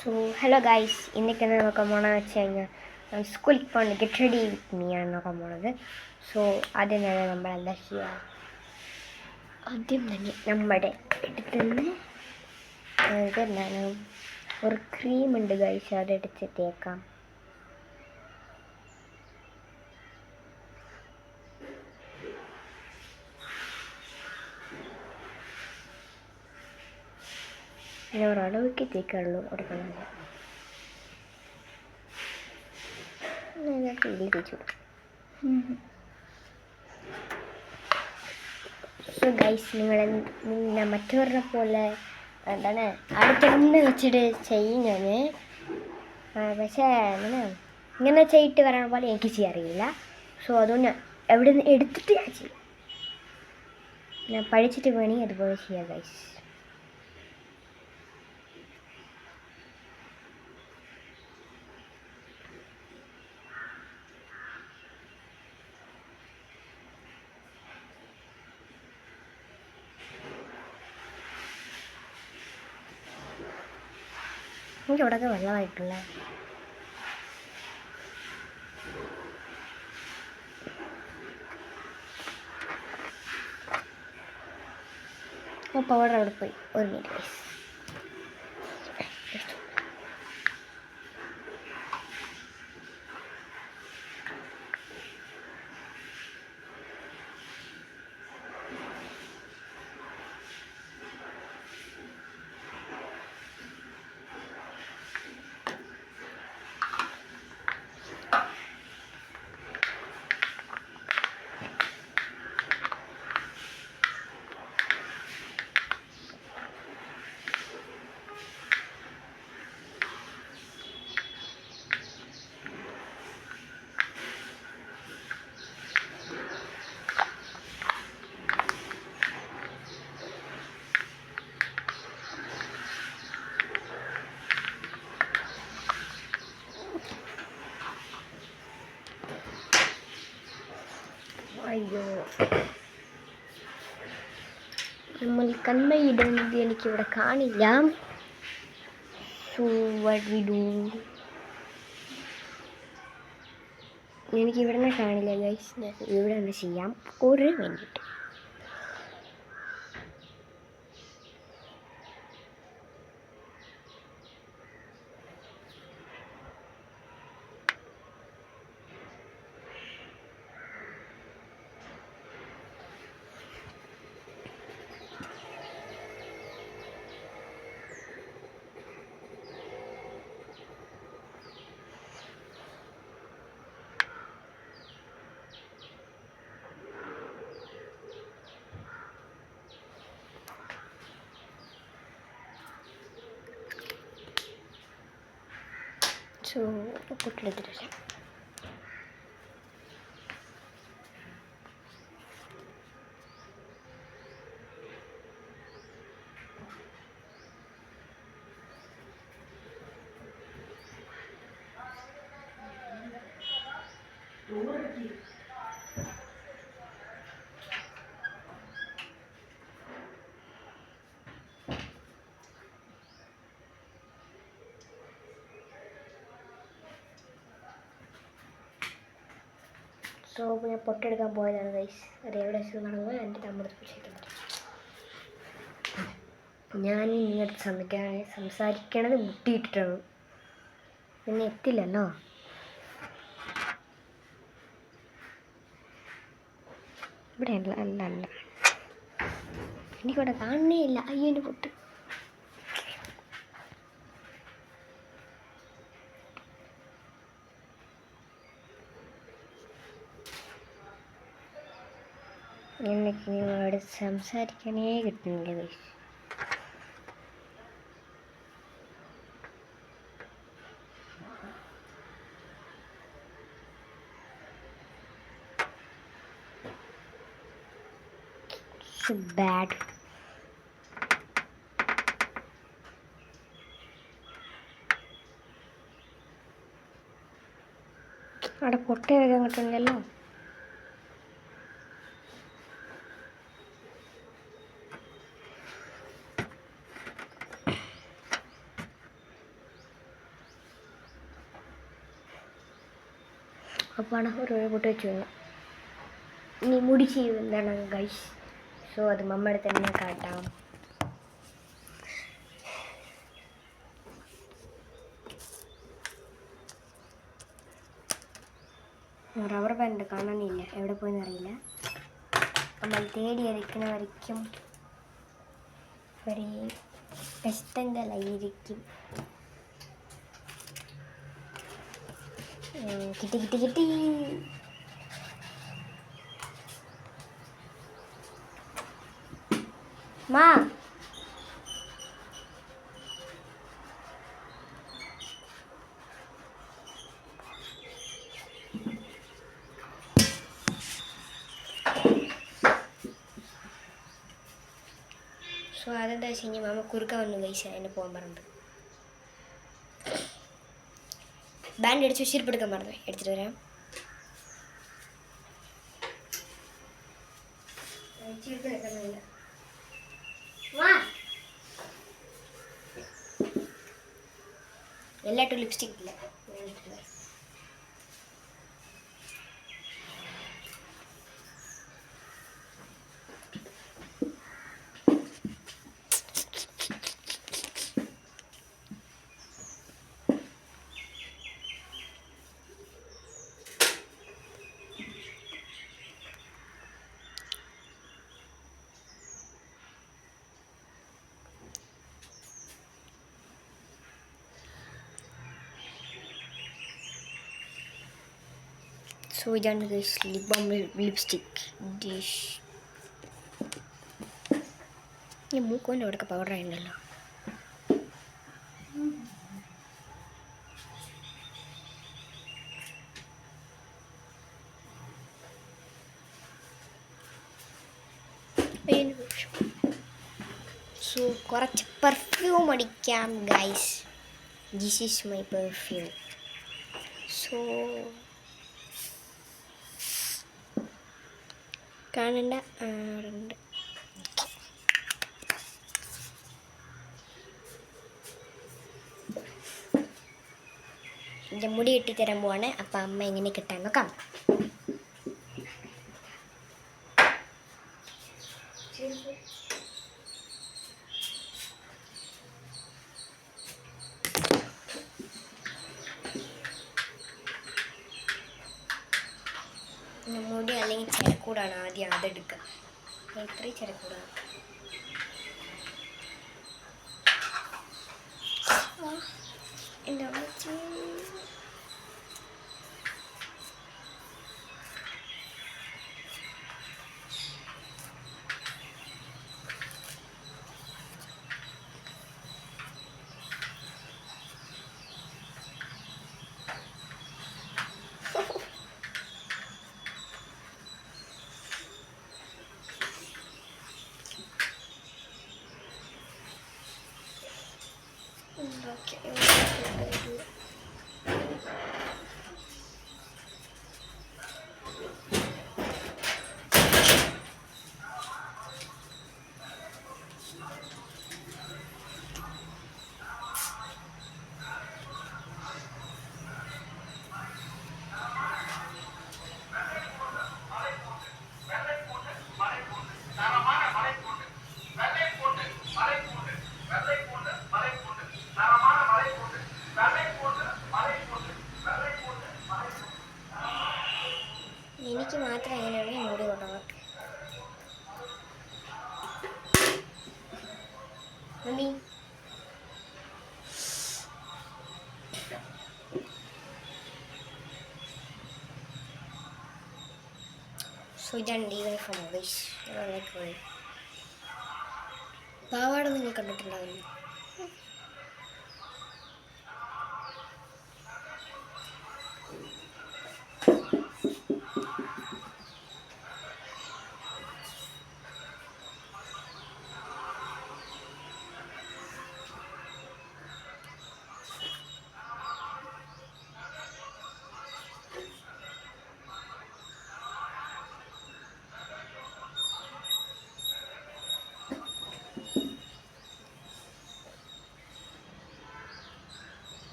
So hello guys, ഇന്നൊക്കെ നോക്കാൻ പോകണമെന്ന് വെച്ച് കഴിഞ്ഞാൽ സ്കൂളിൽ പോകണം ഗെറ്റ് റെഡി വിത്ത് മീ ആണ് നോക്കാൻ പോണത്. സോ ആദ്യം തന്നെ നമ്മളെന്താ ചെയ്യുക, ആദ്യം തന്നെ നമ്മുടെ എടുത്തുനിന്ന് ഇതെന്താണ് ഒരു ക്രീമുണ്ട് ഗൈസ്, അതെടുത്ത് തേക്കാം. പിന്നെ ഒരളവൊക്കെ തേക്കുള്ളൂ, കൊടുക്കുന്നില്ല. തേച്ചു. സോ ഗൈസ്, നിങ്ങൾ മറ്റവരുടെ പോലെ എന്താണ് അടുത്തന്നെ വെച്ചിട്ട് ചെയ്യുന്നത്, പക്ഷേ ഇങ്ങനെ ചെയ്തിട്ട് വരണ പോലെ എനിക്ക് ചെയ്യാറില്ല. സോ അതുകൊണ്ട് എവിടെ നിന്ന് എടുത്തിട്ട് ഞാൻ ചെയ്യാം, ഞാൻ പഠിച്ചിട്ട് വേണമെങ്കിൽ അതുപോലെ ചെയ്യാം ഗൈസ്. എനിക്ക് ഇവിടെയൊക്കെ വെള്ളമായിട്ടുള്ള പൗഡർ അവിടെ പോയി. ഒരു മിനിറ്റ് ഗൈസ്. അയ്യോ, നമ്മൾ കൺമയിടുന്നത് എനിക്കിവിടെ കാണില്ല. സോ വാട്ട് വി ഡു, എനിക്കിവിടെ നിന്ന് കാണില്ല ഗൈസ്. ഞാൻ ഇവിടെ നിന്ന് ചെയ്യാം. ഒരു മിനിറ്റ്. സോ പൊട്ടിലെടുത്തിട്ടില്ല. സോ ഞാൻ പൊട്ടെടുക്കാൻ പോയതാണ് ഗൈസ്. അത് എവിടെ വെച്ച് നടന്നത് എൻ്റെ നമ്മുടെ വിഷയിക്കുന്നത്. ഞാൻ ഇങ്ങോട്ട് സംസാരിക്കണത് മുട്ടിയിട്ടിട്ടാണ്, പിന്നെ എത്തില്ലല്ലോ. ഇവിടെ അല്ല അല്ല അല്ല എനിക്കിവിടെ കാണണേ ഇല്ല. അയ്യോ, എൻ്റെ പൊട്ട്. എനിക്ക് ഇവിടെ സംസാരിക്കാനേ കിട്ടുന്നില്ല ഗൈസ്. So bad. അവിടെ പൊട്ട വരാൻ കിട്ടുന്നില്ലല്ലോ. അപ്പോൾ ഒരു പൊട്ട് വെച്ചു ഇനി മുടി ചെയ്യുന്നതാണ് ഗൈസ്. സോ അത് മമ്മയുടെ തന്നെ കാട്ടാം. റബ്ബർ ബാൻഡ് കാണാനില്ല, എവിടെ പോയെന്ന് അറിയില്ല. നമ്മൾ തേടി അരയ്ക്കുന്ന വരയ്ക്കും ഒരു കഷ്ടങ്കലായിരിക്കും. കിട്ടി കിട്ടി കിട്ടി. മാ സോ അതെന്താ വെച്ച് കഴിഞ്ഞാൽ മാമ കുറുക്ക വന്നു കഴിച്ച അതിനെ പോകാൻ പറഞ്ഞിട്ട് ബാൻഡ് അടിച്ച് ഉശിരിപ്പെടുക്കാൻ പറഞ്ഞു. എടുത്തിട്ട് വരാം. എല്ലായിട്ടും ലിപ്സ്റ്റിക് ഇല്ല. സോ ഇതാണ് ലിപ് ബാം ലിപ്സ്റ്റിക് ഡിഷ്. ഈ മൂക്കോൻ്റെ അവിടെയൊക്കെ പൗഡർ ആയിട്ടുണ്ടല്ലോ. സോ കുറച്ച് പെർഫ്യൂം അടിക്കാം guys. This is my perfume. So കാണണ്ട ആടുണ്ട്. എൻ്റെ മുടി കെട്ടിത്തരാൻ പോവാണ്. അപ്പം അമ്മ എങ്ങനെ കെട്ടാൻ നോക്കാം. മുടി അല്ലെങ്കിൽ ചിരക്കൂടാണ് ആദ്യം അതെടുക്കുക. ഇത്രയും ചിരക്കൂടാണ്. എൻ്റെ അമ്മച്ചി എനിക്ക് മാത്രം എങ്ങനെയാണെങ്കിൽ മുടി കൊണ്ടുപോകാം. മമ്മി സോ ഇതാണ് യൂണിഫോം ഗൈസ്. പാവാട നിങ്ങൾ കണ്ടിട്ടുണ്ടാവില്ല.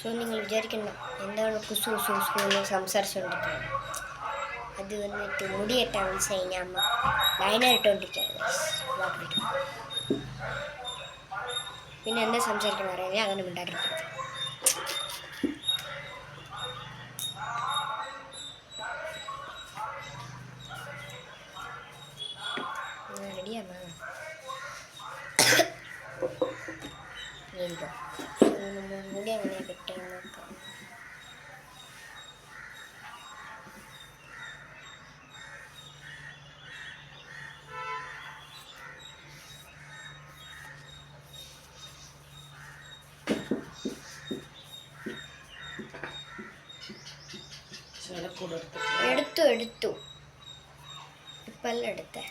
സോ നിങ്ങൾ വിചാരിക്കണം എന്താണ് കുസു കുസു കുസു എന്ന് സംസാരിച്ചുകൊണ്ടിരിക്കുന്നത്. അത് വന്നിട്ട് മുടി കെട്ടാൻ വിളിച്ച് കഴിഞ്ഞാൽ അമ്മ ലൈനർ ഇട്ടുകൊണ്ടിരിക്കുകയാണ്. പിന്നെ എന്താ സംസാരിക്കണം അറിയാതെ അങ്ങനെ ഉണ്ടാക്കിയിരിക്കുന്നത്. റെഡിയാണോ? മുടി അങ്ങനെ കെട്ടാൻ നോക്കാം. എടുത്തു ഇപ്പല്ല എടുത്തേ.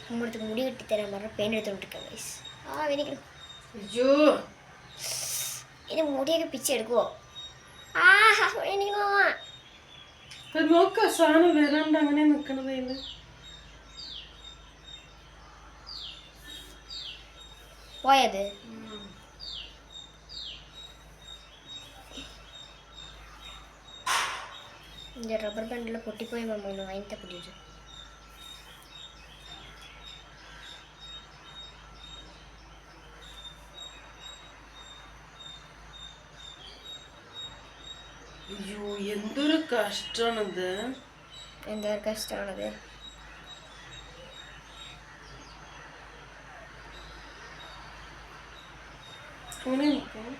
നമ്മുടെ മുടി കെട്ടിത്തരാൻ പറഞ്ഞ പെയിൻ എടുത്തോണ്ടിരിക്കാം ഗൈസ്. എനിക്ക് അയ്യോ ഇനി മുടിയൊക്കെ പിച്ചെടുക്കുവോ? എനിക്ക് നോക്ക സാധനം വരാണ്ട് അങ്ങനെ നിക്കണത്. പോയത് റബ്ബർ ബാൻഡിൽ പൊട്ടിപ്പോയി മമ്മ വാങ്ങിത്ത പിടിച്ചു. അയ്യോ എന്തൊരു കഷ്ടാണത്. എന്തൊരു കഷ്ടമാണത്. അങ്ങനെ നിൽക്കാം.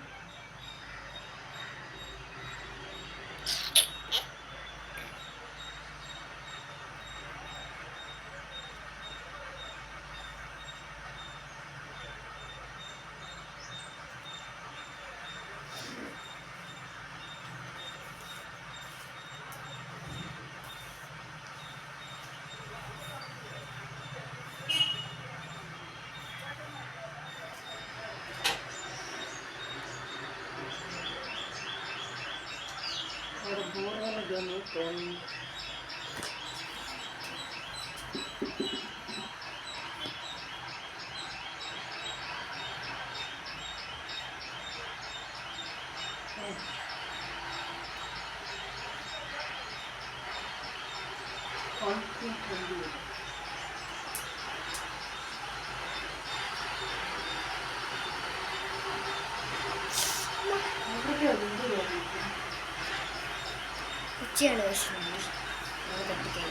ഉച്ചയാണ് വിഷമം. നമുക്ക് വെക്കാം.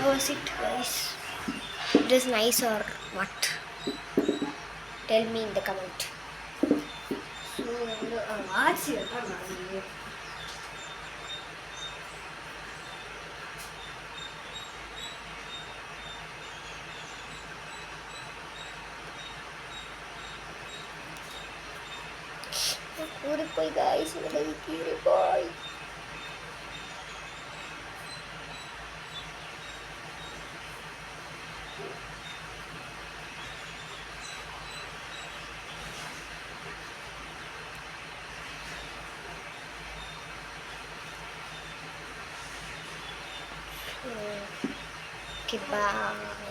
How was it, guys? It is nice or what? Tell me in the comment. Kuri guys, lagi kiri boy. Okay, bye.